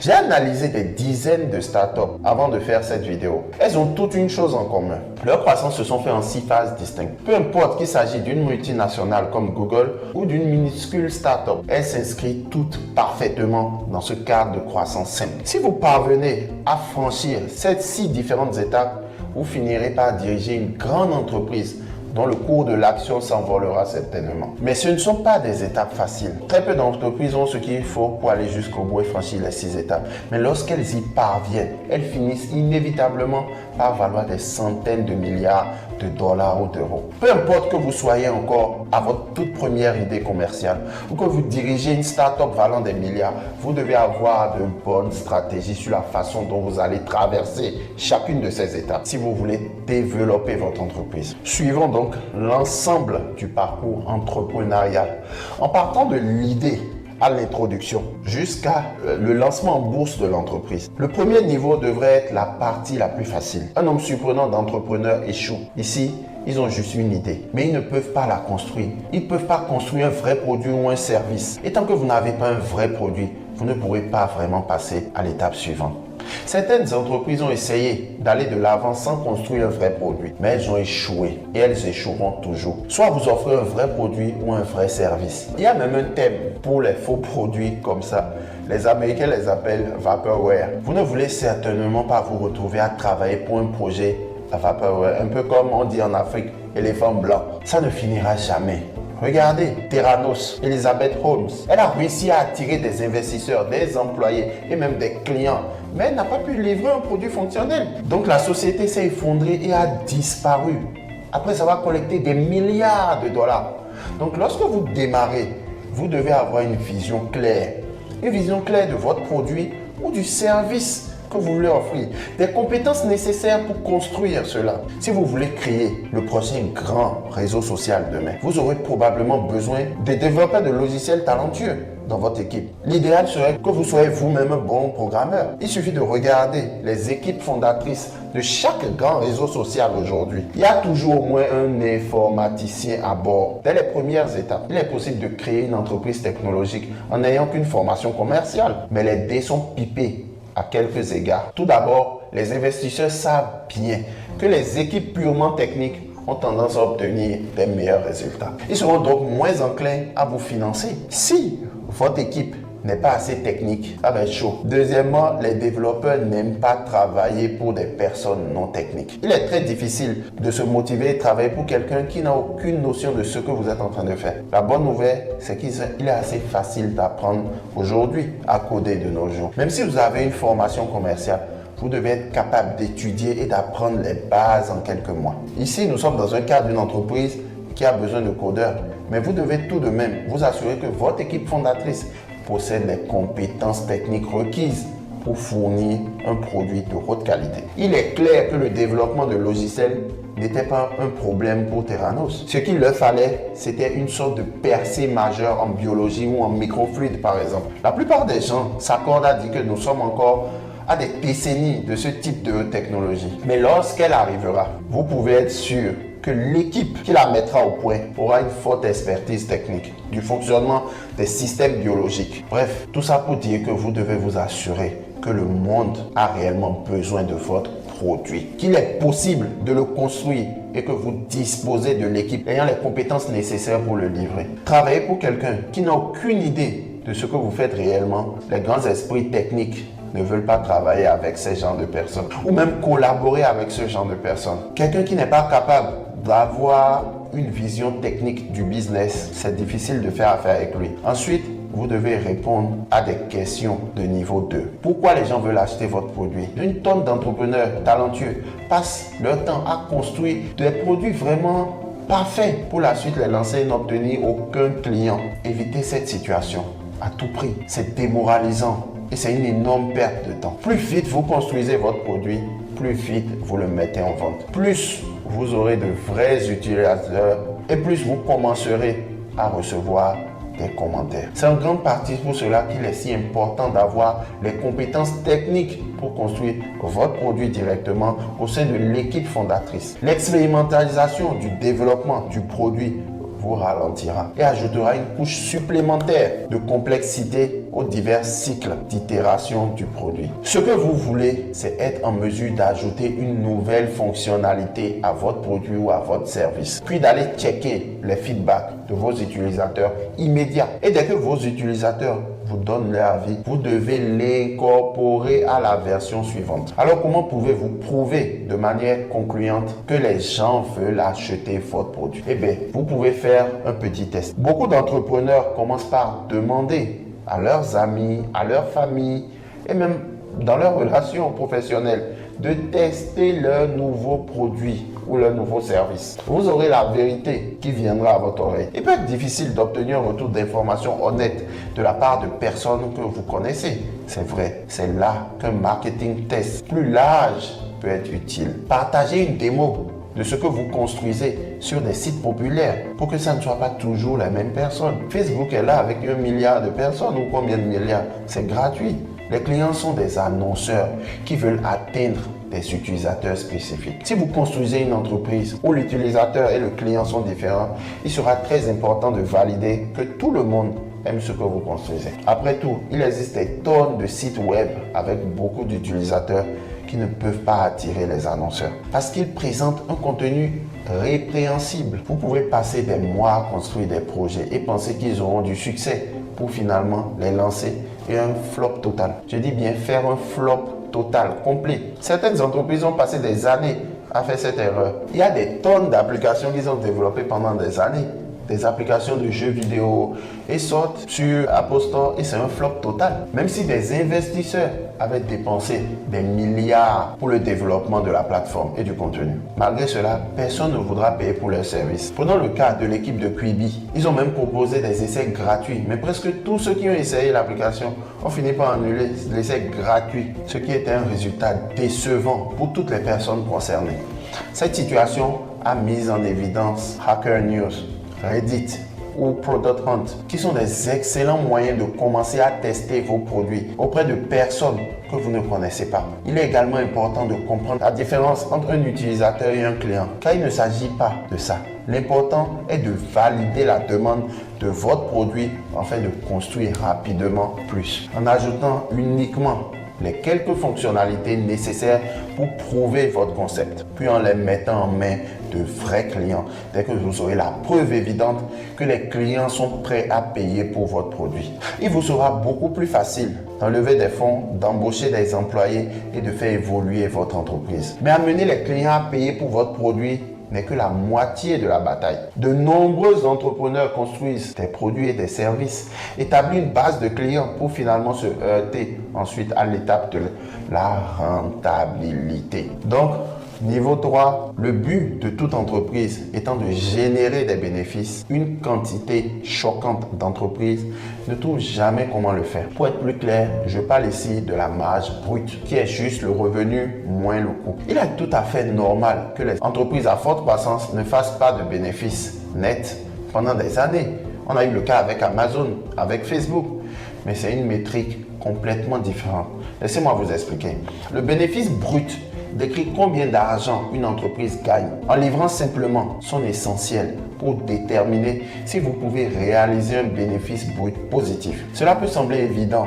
J'ai analysé des dizaines de startups avant de faire cette vidéo. Elles ont toutes une chose en commun. Leurs croissances se sont faites en 6 phases distinctes. Peu importe qu'il s'agisse d'une multinationale comme Google ou d'une minuscule startup, elles s'inscrivent toutes parfaitement dans ce cadre de croissance simple. Si vous parvenez à franchir ces 6 différentes étapes, vous finirez par diriger une grande entreprise dont le cours de l'action s'envolera certainement. Mais ce ne sont pas des étapes faciles. Très peu d'entreprises ont ce qu'il faut pour aller jusqu'au bout et franchir les 6 étapes. Mais lorsqu'elles y parviennent, elles finissent inévitablement par valoir des centaines de milliards de dollars ou d'euros. Peu importe que vous soyez encore à votre toute première idée commerciale ou que vous dirigez une start-up valant des milliards, vous devez avoir de bonnes stratégies sur la façon dont vous allez traverser chacune de ces étapes si vous voulez développer votre entreprise. Suivons donc l'ensemble du parcours entrepreneurial en partant de l'idée à l'introduction jusqu'à le lancement en bourse de l'entreprise. Le premier niveau devrait être la partie la plus facile. Un nombre surprenant d'entrepreneurs échoue. Ici, ils ont juste une idée, mais ils ne peuvent pas la construire. Ils ne peuvent pas construire un vrai produit ou un service. Et tant que vous n'avez pas un vrai produit, vous ne pourrez pas vraiment passer à l'étape suivante. Certaines entreprises ont essayé d'aller de l'avant sans construire un vrai produit, mais elles ont échoué et elles échoueront toujours. Soit vous offrez un vrai produit ou un vrai service. Il y a même un thème pour les faux produits comme ça. Les Américains les appellent Vaporware. Vous ne voulez certainement pas vous retrouver à travailler pour un projet à Vaporware, un peu comme on dit en Afrique, éléphant blanc. Ça ne finira jamais. Regardez, Theranos, Elizabeth Holmes, elle a réussi à attirer des investisseurs, des employés et même des clients, mais elle n'a pas pu livrer un produit fonctionnel. Donc la société s'est effondrée et a disparu, après avoir collecté des milliards de dollars. Donc lorsque vous démarrez, vous devez avoir une vision claire de votre produit ou du service que vous voulez offrir, des compétences nécessaires pour construire cela. Si vous voulez créer le prochain grand réseau social demain, vous aurez probablement besoin de développeurs de logiciels talentueux dans votre équipe. L'idéal serait que vous soyez vous-même un bon programmeur. Il suffit de regarder les équipes fondatrices de chaque grand réseau social aujourd'hui. Il y a toujours au moins un informaticien à bord. Dès les premières étapes, il est possible de créer une entreprise technologique en n'ayant qu'une formation commerciale. Mais les dés sont pipés à quelques égards. Tout d'abord, les investisseurs savent bien que les équipes purement techniques ont tendance à obtenir des meilleurs résultats. Ils seront donc moins enclins à vous financer. Si votre équipe n'est pas assez technique, ça va être chaud. Deuxièmement, les développeurs n'aiment pas travailler pour des personnes non techniques. Il est très difficile de se motiver et travailler pour quelqu'un qui n'a aucune notion de ce que vous êtes en train de faire. La bonne nouvelle, c'est qu'il est assez facile d'apprendre aujourd'hui à coder de nos jours. Même si vous avez une formation commerciale, vous devez être capable d'étudier et d'apprendre les bases en quelques mois. Ici, nous sommes dans un cadre d'une entreprise qui a besoin de codeurs, mais vous devez tout de même vous assurer que votre équipe fondatrice possède les compétences techniques requises pour fournir un produit de haute qualité. Il est clair que le développement de logiciels n'était pas un problème pour Theranos. Ce qu'il leur fallait, c'était une sorte de percée majeure en biologie ou en microfluides par exemple. La plupart des gens s'accordent à dire que nous sommes encore à des décennies de ce type de technologie. Mais lorsqu'elle arrivera, vous pouvez être sûr que l'équipe qui la mettra au point aura une forte expertise technique du fonctionnement des systèmes biologiques. Bref, tout ça pour dire que vous devez vous assurer que le monde a réellement besoin de votre produit, qu'il est possible de le construire et que vous disposez de l'équipe ayant les compétences nécessaires pour le livrer. Travailler pour quelqu'un qui n'a aucune idée de ce que vous faites réellement, les grands esprits techniques ne veulent pas travailler avec ces genres de personnes ou même collaborer avec ce genre de personnes. Quelqu'un qui n'est pas capable d'avoir une vision technique du business, c'est difficile de faire affaire avec lui. Ensuite, vous devez répondre à des questions de niveau 2. Pourquoi les gens veulent acheter votre produit? Une tonne d'entrepreneurs talentueux passent leur temps à construire des produits vraiment parfaits pour la suite les lancer et n'obtenir aucun client. Évitez cette situation à tout prix. C'est démoralisant et c'est une énorme perte de temps. Plus vite vous construisez votre produit, plus vite vous le mettez en vente. Plus vous aurez de vrais utilisateurs et plus vous commencerez à recevoir des commentaires. C'est en grande partie pour cela qu'il est si important d'avoir les compétences techniques pour construire votre produit directement au sein de l'équipe fondatrice. L'expérimentalisation du développement du produit vous ralentira et ajoutera une couche supplémentaire de complexité aux divers cycles d'itération du produit. Ce que vous voulez, c'est être en mesure d'ajouter une nouvelle fonctionnalité à votre produit ou à votre service, puis d'aller checker les feedbacks de vos utilisateurs immédiats. Et dès que vos utilisateurs vous donnent leur avis, vous devez l'incorporer à la version suivante. Alors, comment pouvez-vous prouver de manière concluante que les gens veulent acheter votre produit? Eh bien, vous pouvez faire un petit test. Beaucoup d'entrepreneurs commencent par demander à leurs amis, à leur famille et même dans leurs relations professionnelles de tester leur nouveau produit ou leur nouveau service. Vous aurez la vérité qui viendra à votre oreille. Il peut être difficile d'obtenir un retour d'information honnête de la part de personnes que vous connaissez. C'est vrai, c'est là qu'un marketing test plus large peut être utile. Partagez une démo de ce que vous construisez sur des sites populaires pour que ça ne soit pas toujours les mêmes personnes. Facebook est là avec 1 milliard de personnes ou combien de milliards? C'est gratuit. Les clients sont des annonceurs qui veulent atteindre des utilisateurs spécifiques. Si vous construisez une entreprise où l'utilisateur et le client sont différents, il sera très important de valider que tout le monde aime ce que vous construisez. Après tout, il existe des tonnes de sites web avec beaucoup d'utilisateurs qui ne peuvent pas attirer les annonceurs parce qu'ils présentent un contenu répréhensible. Vous pouvez passer des mois à construire des projets et penser qu'ils auront du succès pour finalement les lancer et un flop total. Je dis bien faire un flop total, complet. Certaines entreprises ont passé des années à faire cette erreur. Il y a des tonnes d'applications qu'ils ont développées pendant des années. Des applications de jeux vidéo et sortent sur Apple Store et c'est un flop total. Même si des investisseurs avaient dépensé des milliards pour le développement de la plateforme et du contenu. Malgré cela, personne ne voudra payer pour leur service. Prenons le cas de l'équipe de Quibi. Ils ont même proposé des essais gratuits, mais presque tous ceux qui ont essayé l'application ont fini par annuler l'essai gratuit, ce qui était un résultat décevant pour toutes les personnes concernées. Cette situation a mis en évidence Hacker News, Reddit ou Product Hunt, qui sont des excellents moyens de commencer à tester vos produits auprès de personnes que vous ne connaissez pas. Il est également important de comprendre la différence entre un utilisateur et un client, car il ne s'agit pas de ça. L'important est de valider la demande de votre produit afin de construire rapidement plus, en ajoutant uniquement les quelques fonctionnalités nécessaires pour prouver votre concept, puis en les mettant en main de vrais clients dès que vous aurez la preuve évidente que les clients sont prêts à payer pour votre produit. Il vous sera beaucoup plus facile d'enlever des fonds, d'embaucher des employés et de faire évoluer votre entreprise. Mais amener les clients à payer pour votre produit n'est que la moitié de la bataille. De nombreux entrepreneurs construisent des produits et des services, établissent une base de clients pour finalement se heurter ensuite à l'étape de la rentabilité. Donc, niveau 3, le but de toute entreprise étant de générer des bénéfices, une quantité choquante d'entreprises ne trouve jamais comment le faire. Pour être plus clair, je parle ici de la marge brute, qui est juste le revenu moins le coût. Il est tout à fait normal que les entreprises à forte croissance ne fassent pas de bénéfices nets pendant des années. On a eu le cas avec Amazon, avec Facebook, mais c'est une métrique complètement différente. Laissez-moi vous expliquer. Le bénéfice brut décrit combien d'argent une entreprise gagne en livrant simplement son essentiel pour déterminer si vous pouvez réaliser un bénéfice brut positif. Cela peut sembler évident,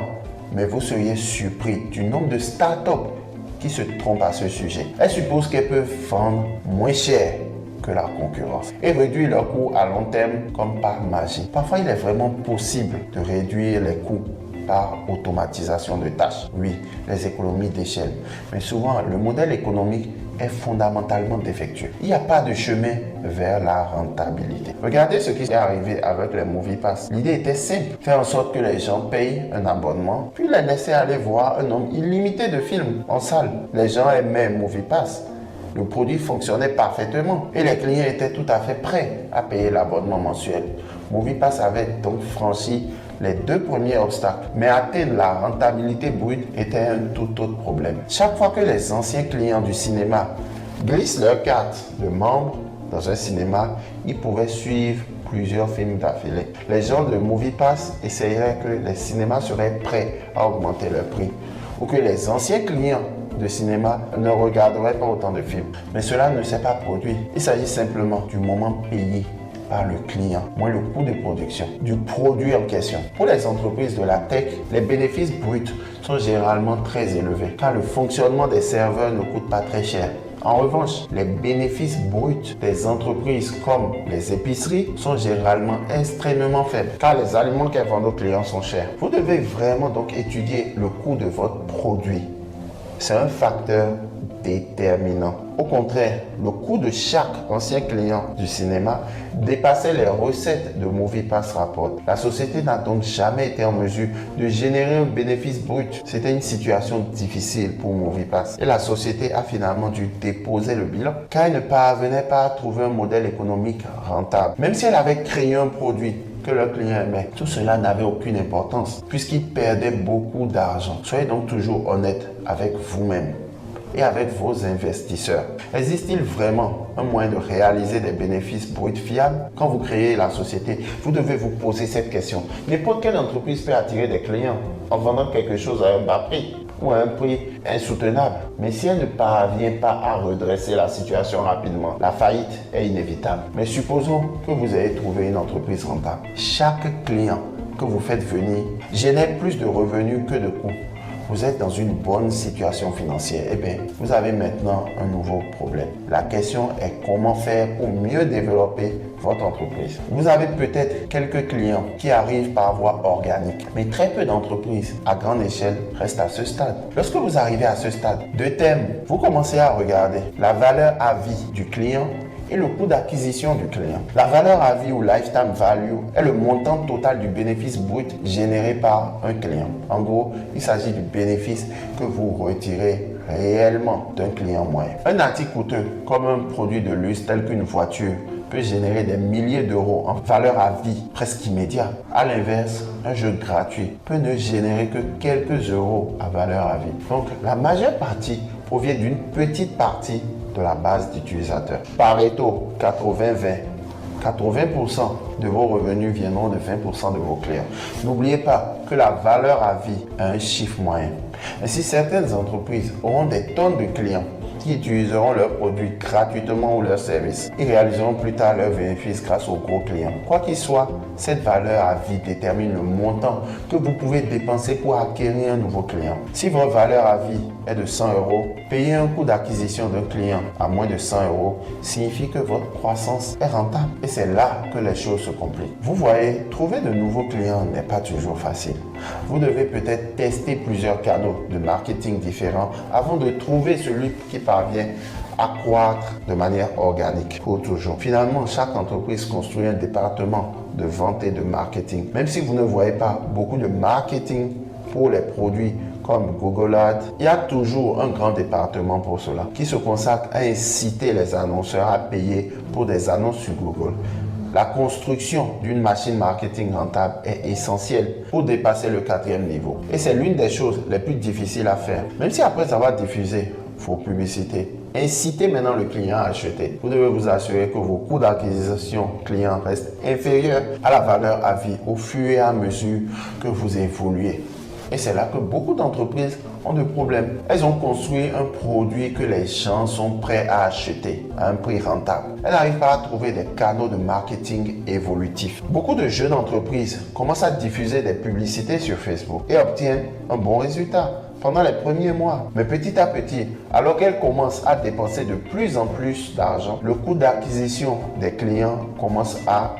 mais vous seriez surpris du nombre de startups qui se trompent à ce sujet. Elles supposent qu'elles peuvent vendre moins cher que la concurrence et réduire leurs coûts à long terme comme par magie. Parfois, il est vraiment possible de réduire les coûts par automatisation de tâches. Oui, les économies d'échelle. Mais souvent, le modèle économique est fondamentalement défectueux. Il n'y a pas de chemin vers la rentabilité. Regardez ce qui est arrivé avec les MoviePass. L'idée était simple, faire en sorte que les gens payent un abonnement, puis les laisser aller voir un nombre illimité de films en salle. Les gens aimaient MoviePass. Le produit fonctionnait parfaitement et les clients étaient tout à fait prêts à payer l'abonnement mensuel. MoviePass avait donc franchi les 2 premiers obstacles, mais atteindre la rentabilité brute était un tout autre problème. Chaque fois que les anciens clients du cinéma glissent leur carte de membre dans un cinéma, ils pouvaient suivre plusieurs films d'affilée. Les gens de MoviePass essayeraient que les cinémas seraient prêts à augmenter leur prix ou que les anciens clients de cinéma ne regarderaient pas autant de films. Mais cela ne s'est pas produit. Il s'agit simplement du moment payé par le client, moins le coût de production du produit en question. Pour les entreprises de la tech, les bénéfices bruts sont généralement très élevés car le fonctionnement des serveurs ne coûte pas très cher. En revanche, les bénéfices bruts des entreprises comme les épiceries sont généralement extrêmement faibles car les aliments qu'elles vendent aux clients sont chers. Vous devez vraiment donc étudier le coût de votre produit. C'est un facteur déterminant. Au contraire, le coût de chaque ancien client du cinéma dépassait les recettes de MoviePass Rapport. La société n'a donc jamais été en mesure de générer un bénéfice brut. C'était une situation difficile pour MoviePass et la société a finalement dû déposer le bilan car elle ne parvenait pas à trouver un modèle économique rentable. Même si elle avait créé un produit que leurs clients aimaient, tout cela n'avait aucune importance puisqu'ils perdaient beaucoup d'argent. Soyez donc toujours honnête avec vous-même et avec vos investisseurs. Existe-t-il vraiment un moyen de réaliser des bénéfices bruts fiables? Quand vous créez la société, vous devez vous poser cette question. N'importe quelle entreprise peut attirer des clients en vendant quelque chose à un bas prix ou à un prix insoutenable. Mais si elle ne parvient pas à redresser la situation rapidement, la faillite est inévitable. Mais supposons que vous ayez trouvé une entreprise rentable. Chaque client que vous faites venir génère plus de revenus que de coûts. Vous êtes dans une bonne situation financière, eh bien, vous avez maintenant un nouveau problème. La question est comment faire pour mieux développer votre entreprise. Vous avez peut-être quelques clients qui arrivent par voie organique, mais très peu d'entreprises à grande échelle restent à ce stade. Lorsque vous arrivez à ce stade, deux thèmes, vous commencez à regarder la valeur à vie du client et le coût d'acquisition du client. La valeur à vie ou lifetime value est le montant total du bénéfice brut généré par un client. En gros, il s'agit du bénéfice que vous retirez réellement d'un client moyen. Un article coûteux comme un produit de luxe tel qu'une voiture peut générer des milliers d'euros en valeur à vie presque immédiat. À l'inverse, un jeu gratuit peut ne générer que quelques euros à valeur à vie. Donc, la majeure partie provient d'une petite partie de la base d'utilisateurs. Pareto 80-20. 80% de vos revenus viendront de 20% de vos clients. N'oubliez pas que la valeur à vie a un chiffre moyen. Ainsi, certaines entreprises auront des tonnes de clients qui utiliseront leurs produits gratuitement ou leurs services. Ils réaliseront plus tard leurs bénéfices grâce aux gros clients. Quoi qu'il soit, cette valeur à vie détermine le montant que vous pouvez dépenser pour acquérir un nouveau client. Si votre valeur à vie est de 100 euros, payer un coût d'acquisition d'un client à moins de 100 euros signifie que votre croissance est rentable. Et c'est là que les choses se compliquent. Vous voyez, trouver de nouveaux clients n'est pas toujours facile. Vous devez peut-être tester plusieurs canaux de marketing différents avant de trouver celui qui parvient à croître de manière organique pour toujours. Finalement, chaque entreprise construit un département de vente et de marketing. Même si vous ne voyez pas beaucoup de marketing pour les produits comme Google Ads, il y a toujours un grand département pour cela qui se consacre à inciter les annonceurs à payer pour des annonces sur Google. La construction d'une machine marketing rentable est essentielle pour dépasser le 4e niveau. Et c'est l'une des choses les plus difficiles à faire. Même si après avoir diffusé vos publicités, incitez maintenant le client à acheter. Vous devez vous assurer que vos coûts d'acquisition client restent inférieurs à la valeur à vie au fur et à mesure que vous évoluez. Et c'est là que beaucoup d'entreprises ont des problèmes. Elles ont construit un produit que les gens sont prêts à acheter à un prix rentable. Elles n'arrivent pas à trouver des canaux de marketing évolutifs. Beaucoup de jeunes entreprises commencent à diffuser des publicités sur Facebook et obtiennent un bon résultat pendant les premiers mois. Mais petit à petit, alors qu'elles commencent à dépenser de plus en plus d'argent, le coût d'acquisition des clients commence à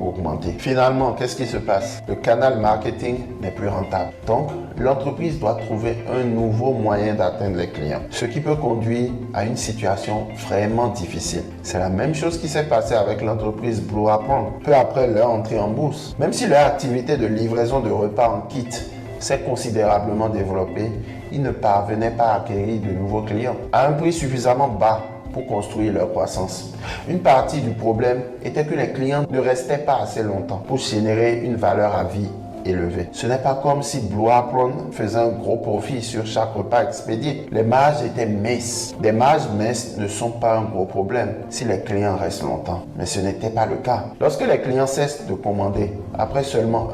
augmenter. Finalement, qu'est-ce qui se passe? Le canal marketing n'est plus rentable. Donc, l'entreprise doit trouver un nouveau moyen d'atteindre les clients, ce qui peut conduire à une situation vraiment difficile. C'est la même chose qui s'est passé avec l'entreprise Blue Apron, peu après leur entrée en bourse. Même si leur activité de livraison de repas en kit s'est considérablement développée, ils ne parvenaient pas à acquérir de nouveaux clients à un prix suffisamment bas pour construire leur croissance. Une partie du problème était que les clients ne restaient pas assez longtemps pour générer une valeur à vie élevée. Ce n'est pas comme si Blue Apron faisait un gros profit sur chaque repas expédié. Les marges étaient minces. Des marges minces ne sont pas un gros problème si les clients restent longtemps. Mais ce n'était pas le cas. Lorsque les clients cessent de commander, après seulement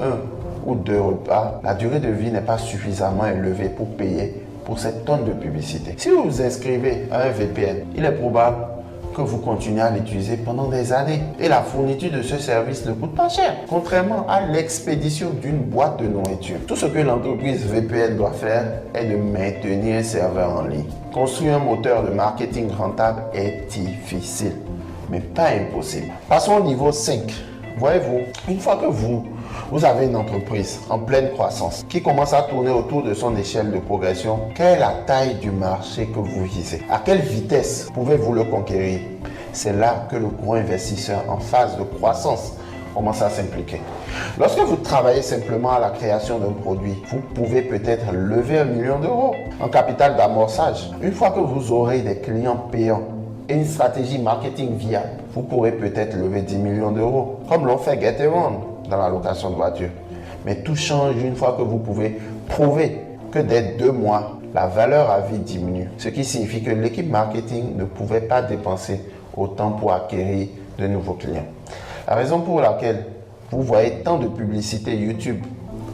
1 ou 2 repas, la durée de vie n'est pas suffisamment élevée pour payer pour cette tonne de publicité. Si vous vous inscrivez à un VPN, il est probable que vous continuez à l'utiliser pendant des années. Et la fourniture de ce service ne coûte pas cher, contrairement à l'expédition d'une boîte de nourriture. Tout ce que l'entreprise VPN doit faire est de maintenir un serveur en ligne. Construire un moteur de marketing rentable est difficile, mais pas impossible. Passons au niveau 5. Voyez-vous, une fois que vous avez une entreprise en pleine croissance qui commence à tourner autour de son échelle de progression, quelle est la taille du marché que vous visez? À quelle vitesse pouvez-vous le conquérir? C'est là que le gros investisseur en phase de croissance commence à s'impliquer. Lorsque vous travaillez simplement à la création d'un produit, vous pouvez peut-être lever 1 million d'euros en capital d'amorçage. Une fois que vous aurez des clients payants et une stratégie marketing viable, vous pourrez peut-être lever 10 millions d'euros, comme l'ont fait Getaround dans la location de voitures. Mais tout change une fois que vous pouvez prouver que dès 2 mois, la valeur à vie diminue. Ce qui signifie que l'équipe marketing ne pouvait pas dépenser autant pour acquérir de nouveaux clients. La raison pour laquelle vous voyez tant de publicité YouTube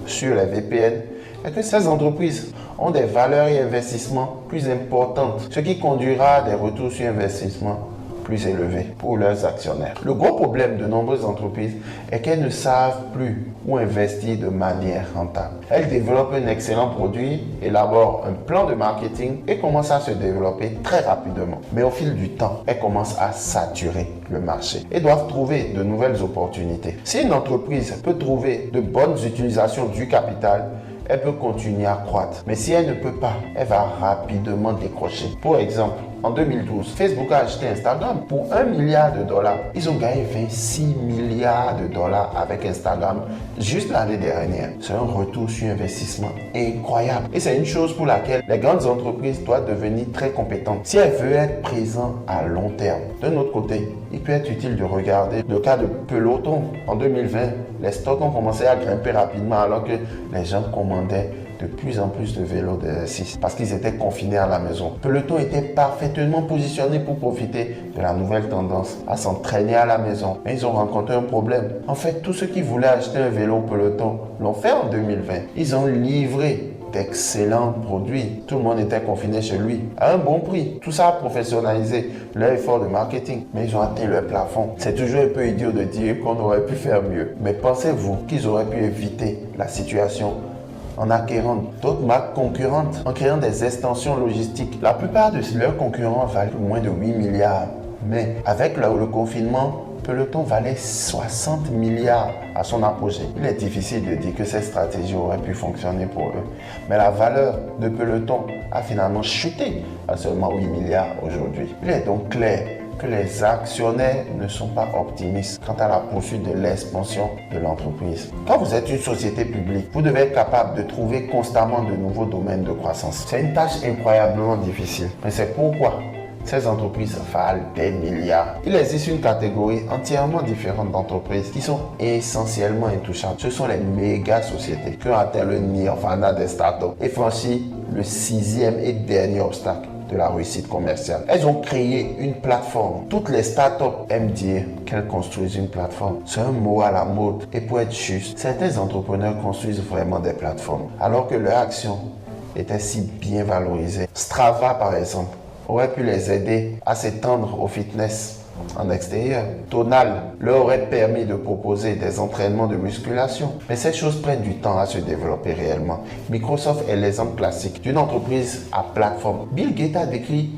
sur les VPN est que ces entreprises ont des valeurs et investissements plus importantes, ce qui conduira à des retours sur investissement plus élevés pour leurs actionnaires. Le gros problème de nombreuses entreprises est qu'elles ne savent plus où investir de manière rentable. Elles développent un excellent produit, élaborent un plan de marketing et commencent à se développer très rapidement. Mais au fil du temps, elles commencent à saturer le marché et doivent trouver de nouvelles opportunités. Si une entreprise peut trouver de bonnes utilisations du capital, elle peut continuer à croître. Mais si elle ne peut pas, elle va rapidement décrocher. Pour exemple, en 2012, Facebook a acheté Instagram pour 1 milliard de dollars. Ils ont gagné 26 milliards de dollars avec Instagram juste l'année dernière. C'est un retour sur investissement incroyable. Et c'est une chose pour laquelle les grandes entreprises doivent devenir très compétentes si elles veulent être présentes à long terme. D'un autre côté, il peut être utile de regarder le cas de Peloton. En 2020, les stocks ont commencé à grimper rapidement alors que les gens commandaient de plus en plus de vélos d'exercice parce qu'ils étaient confinés à la maison. Peloton était parfaitement positionné pour profiter de la nouvelle tendance à s'entraîner à la maison. Mais ils ont rencontré un problème. En fait, tous ceux qui voulaient acheter un vélo Peloton l'ont fait en 2020. Ils ont livré d'excellents produits. Tout le monde était confiné chez lui à un bon prix. Tout ça a professionnalisé leur effort de marketing, mais ils ont atteint leur plafond. C'est toujours un peu idiot de dire qu'on aurait pu faire mieux. Mais pensez-vous qu'ils auraient pu éviter la situation en acquérant d'autres marques concurrentes, en créant des extensions logistiques? La plupart de leurs concurrents valent moins de 8 milliards. Mais avec le confinement, Peloton valait 60 milliards à son apogée. Il est difficile de dire que cette stratégie aurait pu fonctionner pour eux. Mais la valeur de Peloton a finalement chuté à seulement 8 milliards aujourd'hui. Il est donc clair que les actionnaires ne sont pas optimistes quant à la poursuite de l'expansion de l'entreprise. Quand vous êtes une société publique, vous devez être capable de trouver constamment de nouveaux domaines de croissance. C'est une tâche incroyablement difficile, mais c'est pourquoi ces entreprises valent des milliards. Il existe une catégorie entièrement différente d'entreprises qui sont essentiellement intouchables. Ce sont les méga sociétés qui ont atteint le nirvana des startups et franchi le 6e et dernier obstacle de la réussite commerciale. Elles ont créé une plateforme. Toutes les startups aiment dire qu'elles construisent une plateforme. C'est un mot à la mode. Et pour être juste, certains entrepreneurs construisent vraiment des plateformes alors que leur action était si bien valorisée. Strava, par exemple, aurait pu les aider à s'étendre au fitness en extérieur. Tonal leur aurait permis de proposer des entraînements de musculation. Mais ces choses prennent du temps à se développer réellement. Microsoft est l'exemple classique d'une entreprise à plateforme. Bill Gates a décrit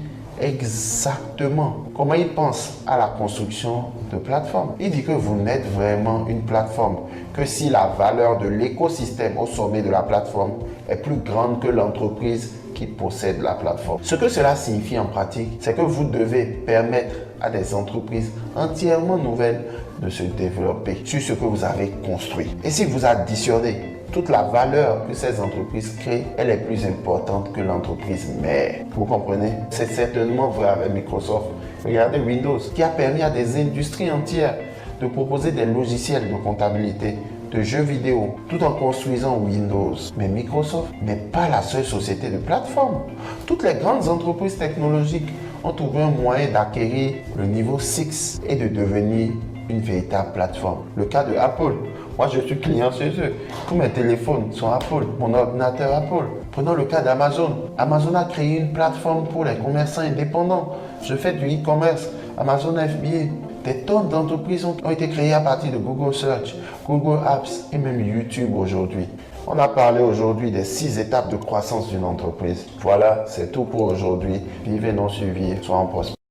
exactement comment il pense à la construction de plateformes. Il dit que vous n'êtes vraiment une plateforme que si la valeur de l'écosystème au sommet de la plateforme est plus grande que l'entreprise qui possède la plateforme. Ce que cela signifie en pratique, c'est que vous devez permettre à des entreprises entièrement nouvelles de se développer sur ce que vous avez construit. Et si vous additionnez toute la valeur que ces entreprises créent, elle est plus importante que l'entreprise mère. Vous comprenez? C'est certainement vrai avec Microsoft. Regardez Windows, qui a permis à des industries entières de proposer des logiciels de comptabilité, de jeux vidéo, tout en construisant Windows. Mais Microsoft n'est pas la seule société de plateforme. Toutes les grandes entreprises technologiques ont trouvé un moyen d'acquérir le niveau 6 et de devenir une véritable plateforme. Le cas de Apple. Moi, je suis client chez eux. Tous mes téléphones sont Apple, mon ordinateur Apple. Prenons le cas d'Amazon. Amazon a créé une plateforme pour les commerçants indépendants. Je fais du e-commerce Amazon FBA. Des tonnes d'entreprises ont été créées à partir de Google Search, Google Apps et même YouTube aujourd'hui. On a parlé aujourd'hui des 6 étapes de croissance d'une entreprise. Voilà, c'est tout pour aujourd'hui. Vivez non suivis, soyez en prospérité.